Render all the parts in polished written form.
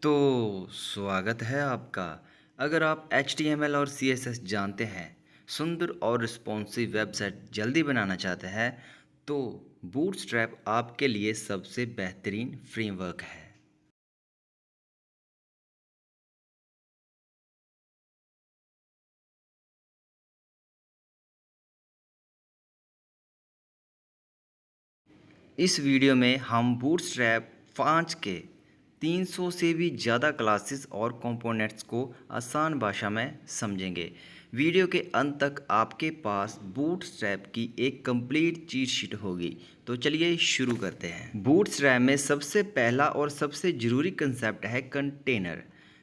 तो स्वागत है आपका। अगर आप HTML और CSS जानते हैं, सुंदर और रिस्पॉन्सिव वेबसाइट जल्दी बनाना चाहते हैं, तो बूटस्ट्रैप आपके लिए सबसे बेहतरीन फ्रेमवर्क है। इस वीडियो में हम बूटस्ट्रैप 5 के 300 से भी ज़्यादा क्लासेस और कंपोनेंट्स को आसान भाषा में समझेंगे। वीडियो के अंत तक आपके पास बूटस्ट्रैप की एक कंप्लीट चीट शीट होगी। तो चलिए शुरू करते हैं। बूटस्ट्रैप में सबसे पहला और सबसे ज़रूरी कंसेप्ट है कंटेनर।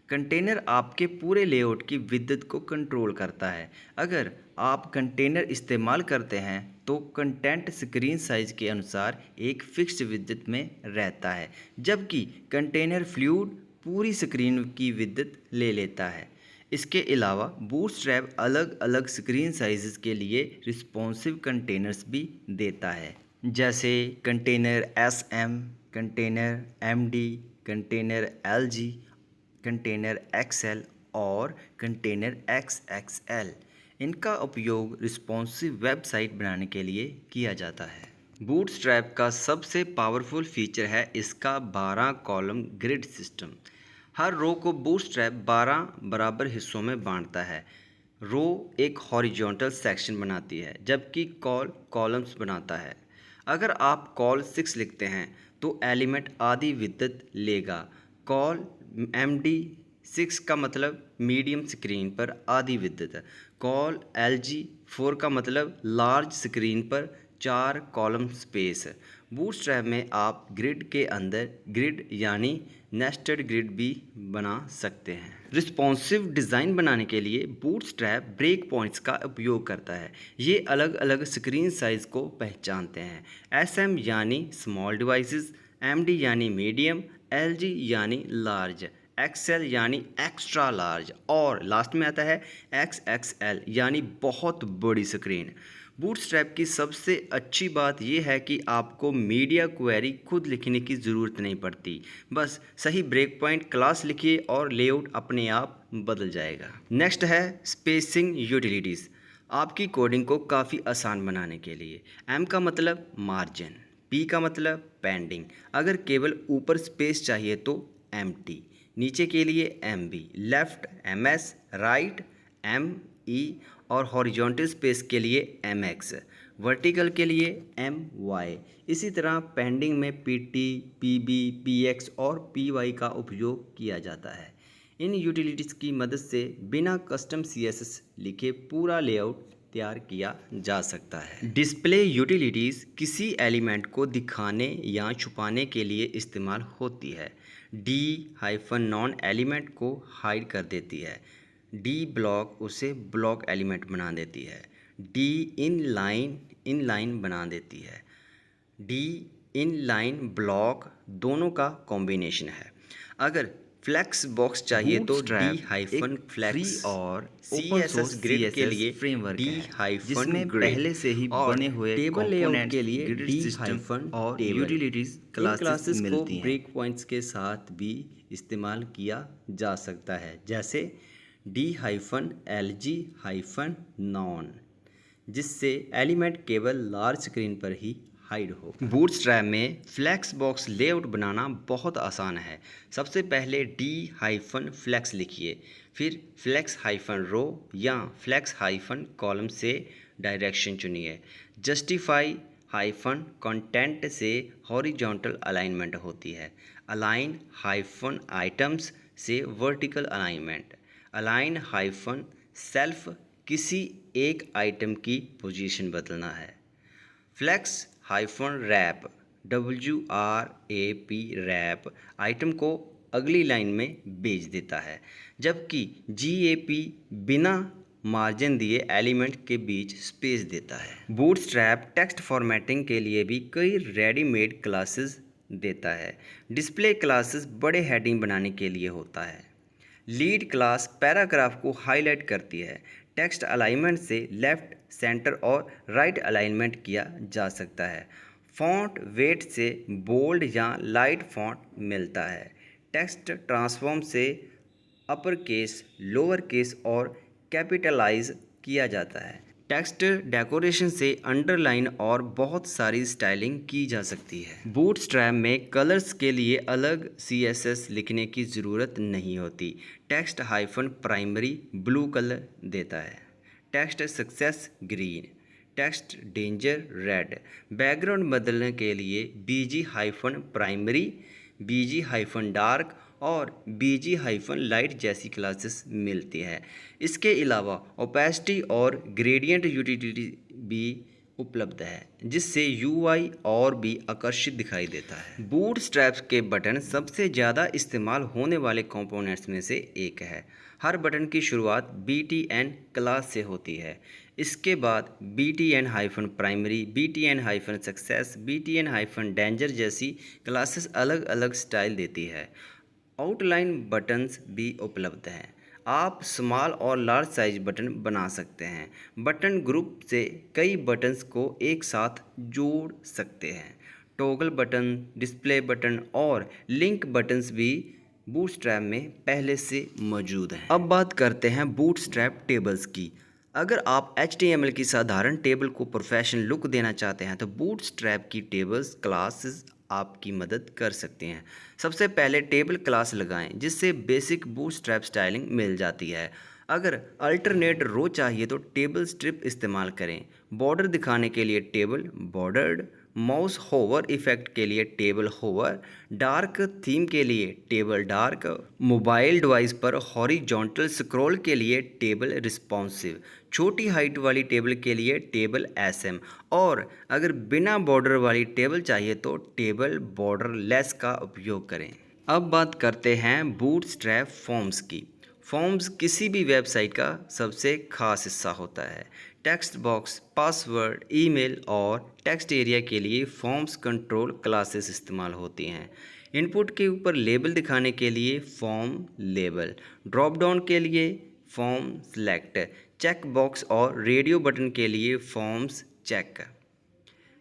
कंटेनर आपके पूरे लेआउट की विद्युत को कंट्रोल करता है। अगर आप कंटेनर इस्तेमाल करते हैं तो कंटेंट स्क्रीन साइज के अनुसार एक फिक्स्ड विद्युत में रहता है, जबकि कंटेनर फ्लूइड पूरी स्क्रीन की विद्युत ले लेता है। इसके अलावा बूटस्ट्रैप अलग अलग स्क्रीन साइज़ के लिए रिस्पॉन्सिव कंटेनर्स भी देता है, जैसे container SM, container MD, container LG, container XL और कंटेनर XXL। इनका उपयोग रिस्पॉन्सिव वेबसाइट बनाने के लिए किया जाता है। बूटस्ट्रैप का सबसे पावरफुल फीचर है इसका 12 कॉलम ग्रिड सिस्टम। हर रो को बूटस्ट्रैप 12 बराबर हिस्सों में बांटता है। रो एक हॉरिजॉन्टल सेक्शन बनाती है, जबकि कॉलम्स बनाता है। अगर आप कॉल 6 लिखते हैं तो एलिमेंट आधी विद्युत लेगा। कॉल MD6 का मतलब मीडियम स्क्रीन पर आधी विद्युत। कॉल LG4 का मतलब लार्ज स्क्रीन पर 4 कॉलम स्पेस। बूटस्ट्रैप में आप ग्रिड के अंदर ग्रिड यानी नेस्टेड ग्रिड भी बना सकते हैं। रिस्पॉन्सिव डिज़ाइन बनाने के लिए बूटस्ट्रैप ब्रेक पॉइंट्स का उपयोग करता है। ये अलग अलग स्क्रीन साइज़ को पहचानते हैं। SM यानी स्मॉल डिवाइसेस, MD यानी मीडियम, LG यानी लार्ज, XL यानी एक्स्ट्रा लार्ज और लास्ट में आता है XXL यानी बहुत बड़ी स्क्रीन। बूटस्ट्रैप की सबसे अच्छी बात यह है कि आपको मीडिया क्वेरी खुद लिखने की ज़रूरत नहीं पड़ती। बस सही ब्रेक पॉइंट क्लास लिखिए और लेआउट अपने आप बदल जाएगा। नेक्स्ट है स्पेसिंग यूटिलिटीज़। आपकी कोडिंग को काफ़ी आसान बनाने के लिए M का मतलब मार्जिन, P का मतलब पेंडिंग। अगर केवल ऊपर स्पेस चाहिए तो MT, नीचे के लिए MB, left MS, right ME और हॉरिजॉन्टल स्पेस के लिए MX, वर्टिकल के लिए MY। इसी तरह पेंडिंग में PT, PB, PX और PY का उपयोग किया जाता है। इन यूटिलिटीज़ की मदद से बिना कस्टम CSS लिखे पूरा लेआउट तैयार किया जा सकता है। डिस्प्ले यूटिलिटीज़ किसी एलिमेंट को दिखाने या छुपाने के लिए इस्तेमाल होती है। D-नॉन एलिमेंट को हाइड कर देती है। D ब्लॉक उसे ब्लॉक एलिमेंट बना देती है। D इनलाइन बना देती है। D इनलाइन ब्लॉक दोनों का कॉम्बिनेशन है। अगर फ्लेक्स बॉक्स चाहिए तो D-फ्लेक्स और CSS ग्रिड के लिए D- जिसमें पहले से ही बने हुए टेबल लेआउट के लिए D- और यूटिलिटीज क्लासेस को ब्रेक पॉइंट्स के साथ भी इस्तेमाल किया जा सकता है, जैसे D-LG-नॉन, जिससे एलिमेंट केवल लार्ज स्क्रीन पर ही हाइड हो। बूटस्ट्रैप में फ्लेक्स बॉक्स लेआउट बनाना बहुत आसान है। सबसे पहले D-फ्लेक्स लिखिए, फिर फ्लेक्स-रो या फ्लेक्स-कॉलम से डायरेक्शन चुनिए। जस्टिफाई-कंटेंट से हॉरिजॉन्टल अलाइनमेंट होती है। अलाइन-आइटम्स से वर्टिकल अलाइनमेंट। अलाइन-सेल्फ किसी एक आइटम की पोजीशन बदलना है। फ्लेक्स-रैप रैप आइटम को अगली लाइन में भेज देता है, जबकि GAP बिना मार्जिन दिए एलिमेंट के बीच स्पेस देता है। बूटस्ट्रैप टेक्स्ट फॉर्मेटिंग के लिए भी कई रेडीमेड क्लासेस देता है। डिस्प्ले क्लासेस बड़े हेडिंग बनाने के लिए होता है। लीड क्लास पैराग्राफ को हाईलाइट करती है। टेक्स्ट अलाइनमेंट से लेफ़्ट, सेंटर और राइट अलाइनमेंट किया जा सकता है। फ़ॉन्ट वेट से बोल्ड या लाइट फ़ॉन्ट मिलता है। टेक्स्ट ट्रांसफॉर्म से अपर केस, लोअर केस और कैपिटलाइज किया जाता है। टेक्स्ट डेकोरेशन से अंडरलाइन और बहुत सारी स्टाइलिंग की जा सकती है। बूटस्ट्रैप में कलर्स के लिए अलग CSS लिखने की ज़रूरत नहीं होती। Text hyphen primary blue colour देता है, text success green, text danger red. Background बदलने के लिए BG hyphen primary, BG hyphen dark और BG हाइफन लाइट जैसी क्लासेस मिलती है। इसके अलावा ओपेसिटी और ग्रेडियंट यूटिलिटी भी उपलब्ध है, जिससे UI और भी आकर्षित दिखाई देता है। बूटस्ट्रैप्स के बटन सबसे ज़्यादा इस्तेमाल होने वाले कंपोनेंट्स में से एक है। हर बटन की शुरुआत BTN क्लास से होती है। इसके बाद BTN hyphen primary, BTN hyphen success, BTN hyphen danger जैसी क्लासेस अलग अलग स्टाइल देती है। आउटलाइन बटन्स भी उपलब्ध हैं। आप स्मॉल और लार्ज साइज बटन बना सकते हैं। बटन ग्रुप से कई बटन्स को एक साथ जोड़ सकते हैं। टॉगल बटन, डिस्प्ले बटन और लिंक बटन्स भी बूटस्ट्रैप में पहले से मौजूद हैं। अब बात करते हैं बूटस्ट्रैप टेबल्स की। अगर आप HTML की साधारण टेबल को प्रोफेशनल लुक देना चाहते हैं तो बूटस्ट्रैप की टेबल्स क्लासेस आपकी मदद कर सकती हैं। सबसे पहले टेबल क्लास लगाएं, जिससे बेसिक बूटस्ट्रैप स्टाइलिंग मिल जाती है। अगर अल्टरनेट रो चाहिए तो टेबल स्ट्रिप इस्तेमाल करें। बॉर्डर दिखाने के लिए table bordered, mouse hover effect के लिए टेबल होवर, डार्क थीम के लिए टेबल डार्क, मोबाइल डिवाइस पर हॉरिजॉन्टल स्क्रॉल के लिए टेबल रिस्पॉन्सिव, छोटी हाइट वाली टेबल के लिए टेबल SM और अगर बिना बॉर्डर वाली टेबल चाहिए तो टेबल बॉर्डर लेस का उपयोग करें। अब बात करते हैं बूटस्ट्रैप फॉर्म्स की। फॉर्म्स किसी भी वेबसाइट का सबसे खास हिस्सा होता है। टेक्स्ट बॉक्स, पासवर्ड, ईमेल और टेक्स्ट एरिया के लिए फॉर्म्स कंट्रोल क्लासेस इस्तेमाल होती हैं। इनपुट के ऊपर लेबल दिखाने के लिए फॉर्म लेबल, ड्रॉप डाउन के लिए फॉर्म सेलेक्ट, चेक बॉक्स और रेडियो बटन के लिए forms check,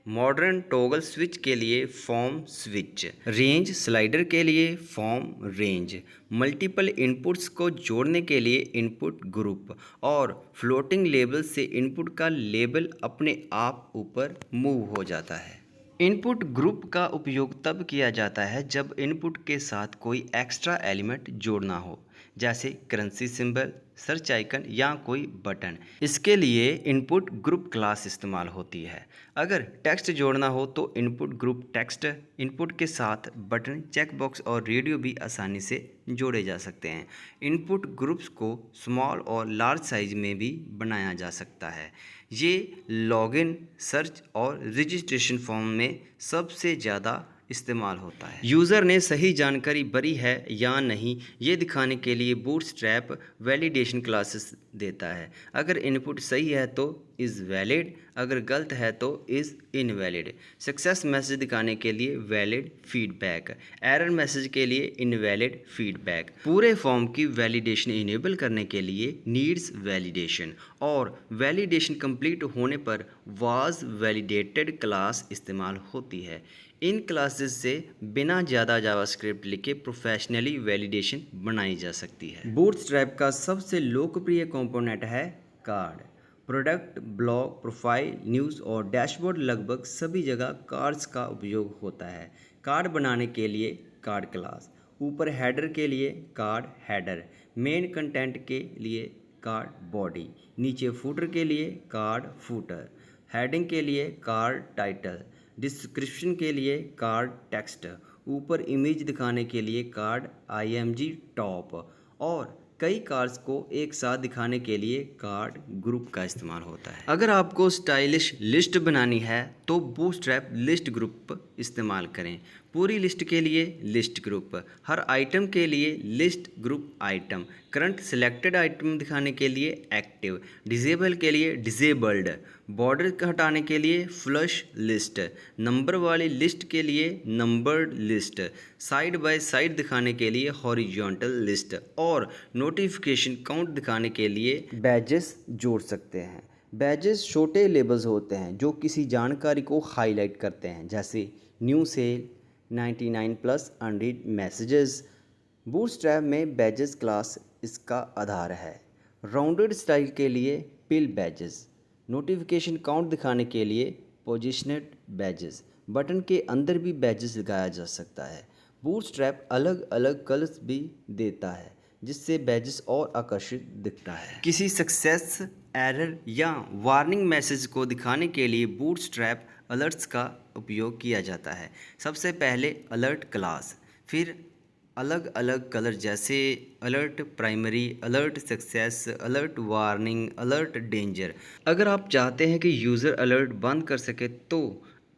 modern toggle switch के लिए फॉर्म स्विच, रेंज स्लाइडर के लिए फॉर्म रेंज, मल्टीपल इनपुट्स को जोड़ने के लिए इनपुट ग्रुप और फ्लोटिंग लेबल से इनपुट का लेबल अपने आप ऊपर मूव हो जाता है। इनपुट ग्रुप का उपयोग तब किया जाता है जब इनपुट के साथ कोई एक्स्ट्रा एलिमेंट जोड़ना हो, जैसे करेंसी सिंबल, सर्च आइकन या कोई बटन। इसके लिए इनपुट ग्रुप क्लास इस्तेमाल होती है। अगर टेक्स्ट जोड़ना हो तो इनपुट ग्रुप टेक्स्ट, इनपुट के साथ बटन, चेकबॉक्स और रेडियो भी आसानी से जोड़े जा सकते हैं। इनपुट ग्रुप्स को स्मॉल और लार्ज साइज में भी बनाया जा सकता है। ये लॉगिन, सर्च और रजिस्ट्रेशन फॉर्म में सबसे ज़्यादा इस्तेमाल होता है। यूज़र ने सही जानकारी भरी है या नहीं ये दिखाने के लिए बूटस्ट्रैप वैलिडेशन क्लासेस देता है। अगर इनपुट सही है तो इज़ वैलिड, अगर गलत है तो इज़ इनवैलिड। सक्सेस मैसेज दिखाने के लिए वैलिड फीडबैक, एरर मैसेज के लिए इनवैलिड फीडबैक। पूरे फॉर्म की वैलिडेशन इनेबल करने के लिए नीड्स वैलिडेशन और वैलिडेशन कंप्लीट होने पर वाज वैलिडेटेड क्लास इस्तेमाल होती है। इन क्लासेस से बिना ज़्यादा जावास्क्रिप्ट लिखे प्रोफेशनली वैलिडेशन बनाई जा सकती है। बूटस्ट्रैप का सबसे लोकप्रिय कंपोनेंट है card. Product, blog, profile, news और डैशबोर्ड, लगभग सभी जगह कार्ड्स का उपयोग होता है। कार्ड बनाने के लिए कार्ड क्लास, ऊपर हेडर के लिए कार्ड हेडर, मेन कंटेंट के लिए कार्ड बॉडी, नीचे फूटर के लिए कार्ड फूटर, हेडिंग के लिए कार्ड टाइटल, डिस्क्रिप्शन के लिए कार्ड टेक्स्ट, ऊपर इमेज दिखाने के लिए कार्ड IMG टॉप और कई कार्ड्स को एक साथ दिखाने के लिए कार्ड ग्रुप का इस्तेमाल होता है। अगर आपको स्टाइलिश लिस्ट बनानी है तो बूटस्ट्रैप लिस्ट ग्रुप इस्तेमाल करें। पूरी लिस्ट के लिए लिस्ट ग्रुप, हर आइटम के लिए list group item, current selected item दिखाने के लिए एक्टिव, डिसेबल के लिए डिसेबल्ड, बॉर्डर हटाने के लिए फ्लश लिस्ट, नंबर वाली लिस्ट के लिए numbered list, side by side दिखाने के लिए हॉरिजॉन्टल लिस्ट और नोटिफिकेशन काउंट दिखाने के लिए बैजेस जोड़ सकते हैं। बैजेस छोटे लेबल्स होते हैं जो किसी जानकारी को हाईलाइट करते हैं, जैसे new sale, 99+ unread messages, Bootstrap में बैजेस क्लास इसका आधार है। राउंडेड स्टाइल के लिए पिल बैजेस, नोटिफिकेशन काउंट दिखाने के लिए पोजिशनेड बैजेस, बटन के अंदर भी बैजेस लगाया जा सकता है। बूटस्ट्रैप अलग अलग कलर्स भी देता है जिससे बैजेस और आकर्षित दिखता है। किसी सक्सेस, एरर या वार्निंग मैसेज को दिखाने के लिए बूटस्ट्रैप अलर्ट्स का उपयोग किया जाता है। सबसे पहले अलर्ट क्लास, फिर अलग अलग कलर जैसे alert primary, alert success, alert warning, alert danger. अगर आप चाहते हैं कि यूज़र अलर्ट बंद कर सके तो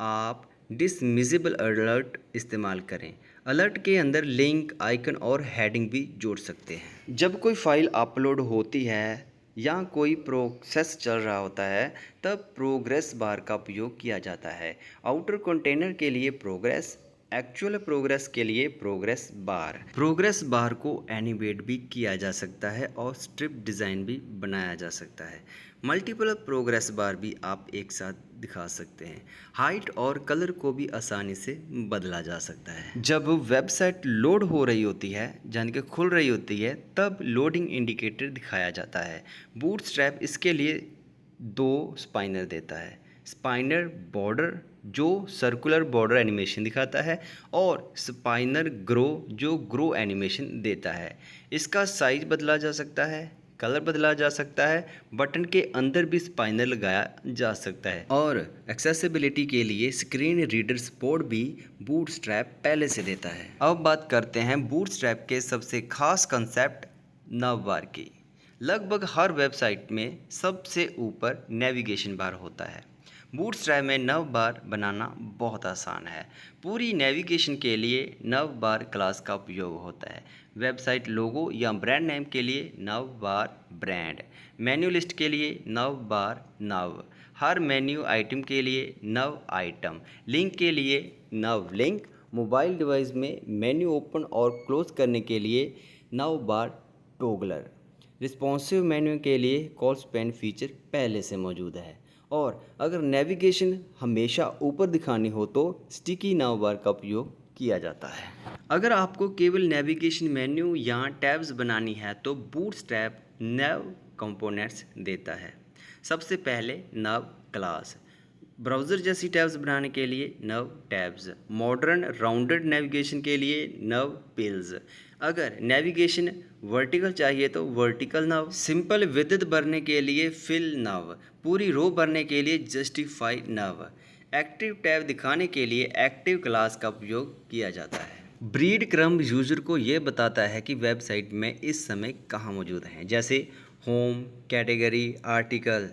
आप डिसमिसेबल अलर्ट इस्तेमाल करें। अलर्ट के अंदर लिंक, आइकन और हेडिंग भी जोड़ सकते हैं। जब कोई फाइल अपलोड होती है या कोई प्रोसेस चल रहा होता है तब प्रोग्रेस बार का उपयोग किया जाता है। आउटर कंटेनर के लिए प्रोग्रेस, एक्चुअल प्रोग्रेस के लिए प्रोग्रेस बार। प्रोग्रेस बार को एनिमेट भी किया जा सकता है और स्ट्रिप डिज़ाइन भी बनाया जा सकता है। मल्टीपल प्रोग्रेस बार भी आप एक साथ दिखा सकते हैं। हाइट और कलर को भी आसानी से बदला जा सकता है। जब वेबसाइट लोड हो रही होती है, यानी कि खुल रही होती है, तब लोडिंग इंडिकेटर दिखाया जाता है। बूटस्ट्रैप इसके लिए 2 स्पाइनर देता है। स्पाइनर बॉर्डर जो सर्कुलर बॉर्डर एनिमेशन दिखाता है और स्पाइनर ग्रो जो ग्रो एनिमेशन देता है। इसका साइज बदला जा सकता है, कलर बदला जा सकता है, बटन के अंदर भी स्पाइनर लगाया जा सकता है और एक्सेसिबिलिटी के लिए स्क्रीन रीडर सपोर्ट भी बूटस्ट्रैप पहले से देता है। अब बात करते हैं बूटस्ट्रैप के सबसे खास कंसेप्ट नव बार की। लगभग हर वेबसाइट में सबसे ऊपर नेविगेशन बार होता है। बूटस्ट्रैप में नव बार बनाना बहुत आसान है। पूरी नेविगेशन के लिए नव बार क्लास का उपयोग होता है। वेबसाइट लोगो या ब्रांड नेम के लिए नव बार ब्रांड, मेन्यू लिस्ट के लिए नव बार नव, हर मेन्यू आइटम के लिए नव आइटम, लिंक के लिए नव लिंक, मोबाइल डिवाइस में मेन्यू ओपन और क्लोज करने के लिए नव बार टोगलर, रिस्पॉन्सिव मेन्यू के लिए कॉल स्पैन फीचर पहले से मौजूद है। और अगर नेविगेशन हमेशा ऊपर दिखानी हो तो स्टिकी नाव बार का उपयोग किया जाता है। अगर आपको केवल नेविगेशन मेन्यू या टैब्स बनानी है तो बूटस्ट्रैप नव कंपोनेंट्स देता है। सबसे पहले नव क्लास, ब्राउज़र जैसी टैब्स बनाने के लिए नव टैब्स, मॉडर्न राउंडेड नेविगेशन के लिए नव पिल्स, अगर नेविगेशन वर्टिकल चाहिए तो वर्टिकल नव, सिंपल विड्थ भरने के लिए फिल नव, पूरी रो भरने के लिए जस्टिफाई नव, एक्टिव टैब दिखाने के लिए एक्टिव क्लास का उपयोग किया जाता है। ब्रीड क्रम यूज़र को ये बताता है कि वेबसाइट में इस समय कहाँ मौजूद हैं, जैसे होम, कैटेगरी, आर्टिकल।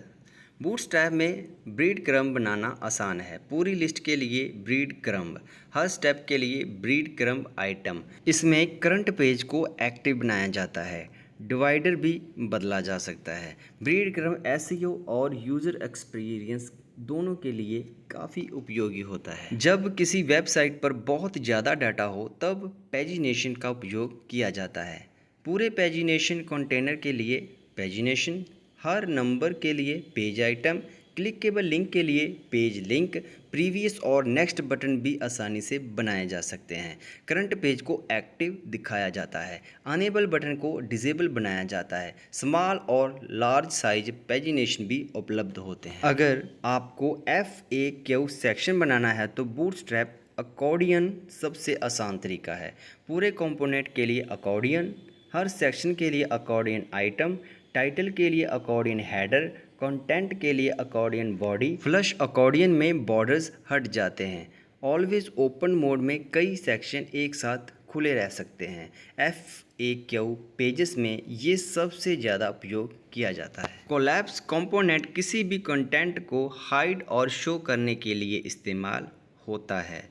बूटस्ट्रैप में ब्रीड क्रम बनाना आसान है। पूरी लिस्ट के लिए ब्रीड क्रम, हर स्टेप के लिए ब्रीड क्रम आइटम। इसमें करंट पेज को एक्टिव बनाया जाता है। डिवाइडर भी बदला जा सकता है। ब्रीड क्रम एसईओ और यूज़र एक्सपीरियंस दोनों के लिए काफ़ी उपयोगी होता है। जब किसी वेबसाइट पर बहुत ज़्यादा डाटा हो तब पेजिनेशन का उपयोग किया जाता है। पूरे पेजिनेशन कंटेनर के लिए पेजिनेशन, हर नंबर के लिए पेज आइटम, क्लिकेबल लिंक के लिए पेज लिंक, प्रीवियस और नेक्स्ट बटन भी आसानी से बनाए जा सकते हैं। करंट पेज को एक्टिव दिखाया जाता है। अनेबल बटन को डिसेबल बनाया जाता है। स्मॉल और लार्ज साइज पेजिनेशन भी उपलब्ध होते हैं। अगर आपको FAQ सेक्शन बनाना है तो बूटस्ट्रैप अकॉर्डियन सबसे आसान तरीका है। पूरे कंपोनेंट के लिए अकॉर्डियन, हर सेक्शन के लिए अकॉर्डियन आइटम, टाइटल के लिए अकॉर्डियन हेडर, कंटेंट के लिए अकॉर्डियन बॉडी, फ्लश अकॉर्डियन में बॉर्डर्स हट जाते हैं। ऑलवेज ओपन मोड में कई सेक्शन एक साथ खुले रह सकते हैं। FAQ पेजेस में ये सबसे ज़्यादा उपयोग किया जाता है। कोलैप्स कंपोनेंट किसी भी कंटेंट को हाइड और शो करने के लिए इस्तेमाल होता है।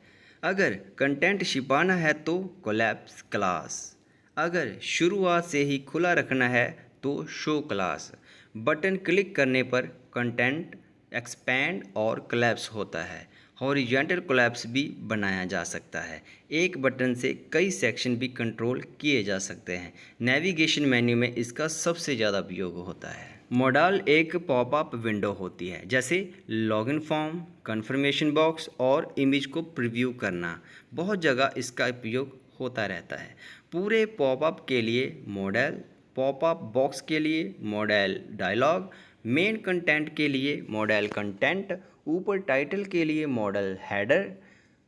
अगर कंटेंट छिपाना है तो कोलैप्स क्लास, अगर शुरुआत से ही खुला रखना है तो शो क्लास। बटन क्लिक करने पर कंटेंट एक्सपैंड और कोलैप्स होता है। हॉरिजॉन्टल कोलैप्स भी बनाया जा सकता है। एक बटन से कई सेक्शन भी कंट्रोल किए जा सकते हैं। नेविगेशन मेन्यू में इसका सबसे ज़्यादा उपयोग होता है। मॉडल एक पॉपअप विंडो होती है, जैसे लॉगिन फॉर्म, कन्फर्मेशन बॉक्स और इमेज को प्रीव्यू करना। बहुत जगह इसका उपयोग होता रहता है। पूरे पॉपअप के लिए मॉडल, पॉपअप बॉक्स के लिए मॉडल डायलॉग, मेन कंटेंट के लिए मॉडल कंटेंट, ऊपर टाइटल के लिए मॉडल हेडर,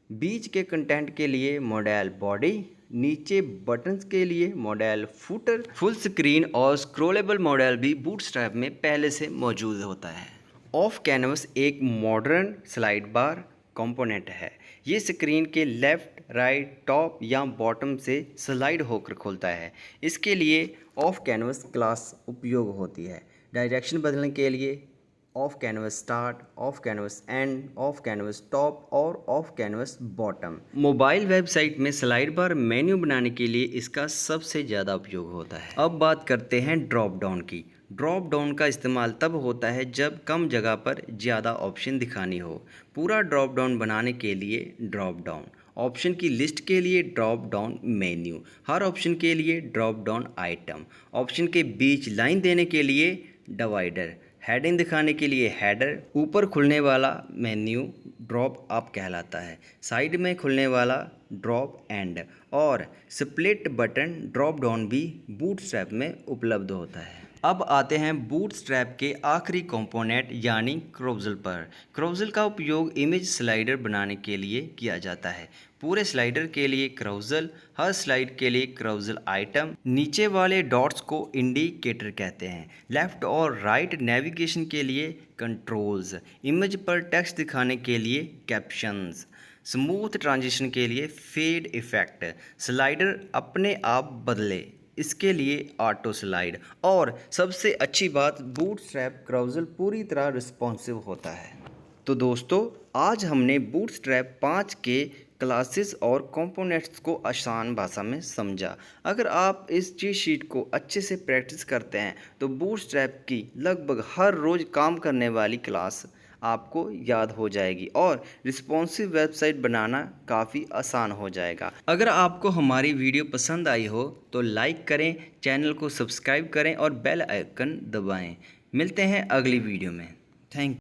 बीच के कंटेंट के लिए मॉडल बॉडी, नीचे बटन्स के लिए मॉडल फुटर। फुल स्क्रीन और स्क्रॉलेबल मॉडल भी बूटस्ट्रैप में पहले से मौजूद होता है। ऑफ कैनवस एक मॉडर्न स्लाइड बार कंपोनेंट है। ये स्क्रीन के लेफ़्ट, राइट, टॉप या बॉटम से स्लाइड होकर खुलता है। इसके लिए ऑफ कैनवस क्लास उपयोग होती है। डायरेक्शन बदलने के लिए off canvas start, off canvas end, off canvas top और off canvas bottom. Mobile website में स्लाइड बार मेन्यू बनाने के लिए इसका सबसे ज़्यादा उपयोग होता है। अब बात करते हैं ड्रॉप डाउन की। ड्रॉप डाउन का इस्तेमाल तब होता है जब कम जगह पर ज़्यादा ऑप्शन दिखानी हो। पूरा ड्रॉप डाउन बनाने के लिए ड्रॉप डाउन, ऑप्शन की लिस्ट के लिए ड्रॉप डाउन मेन्यू, हर ऑप्शन के लिए ड्रॉप डाउन आइटम, ऑप्शन के बीच लाइन देने के लिए डिवाइडर, हेडिंग दिखाने के लिए हेडर, ऊपर खुलने वाला मेन्यू ड्रॉप अप कहलाता है, साइड में खुलने वाला ड्रॉप एंड और स्प्लिट बटन ड्रॉप डाउन भी बूटस्ट्रैप में उपलब्ध होता है। अब आते हैं बूटस्ट्रैप के आखिरी कंपोनेंट यानी क्रोजल पर। क्रोजल का उपयोग इमेज स्लाइडर बनाने के लिए किया जाता है। पूरे स्लाइडर के लिए क्रोजल, हर स्लाइड के लिए क्रोजल आइटम, नीचे वाले डॉट्स को इंडिकेटर कहते हैं, लेफ्ट और राइट नेविगेशन के लिए कंट्रोल्स, इमेज पर टेक्स्ट दिखाने के लिए कैप्शंस, स्मूथ ट्रांजिशन के लिए फेड इफेक्ट, स्लाइडर अपने आप बदले इसके लिए ऑटो स्लाइड, और सबसे अच्छी बात बूटस्ट्रैप क्रोजल पूरी तरह रिस्पॉन्सिव होता है। तो दोस्तों, आज हमने बूटस्ट्रैप 5 के क्लासेस और कंपोनेंट्स को आसान भाषा में समझा। अगर आप इस चीट शीट को अच्छे से प्रैक्टिस करते हैं तो बूटस्ट्रैप की लगभग हर रोज़ काम करने वाली क्लास आपको याद हो जाएगी और रिस्पॉन्सिव वेबसाइट बनाना काफ़ी आसान हो जाएगा। अगर आपको हमारी वीडियो पसंद आई हो तो लाइक करें, चैनल को सब्सक्राइब करें और बेल आइकन दबाएं। मिलते हैं अगली वीडियो में। Thank you.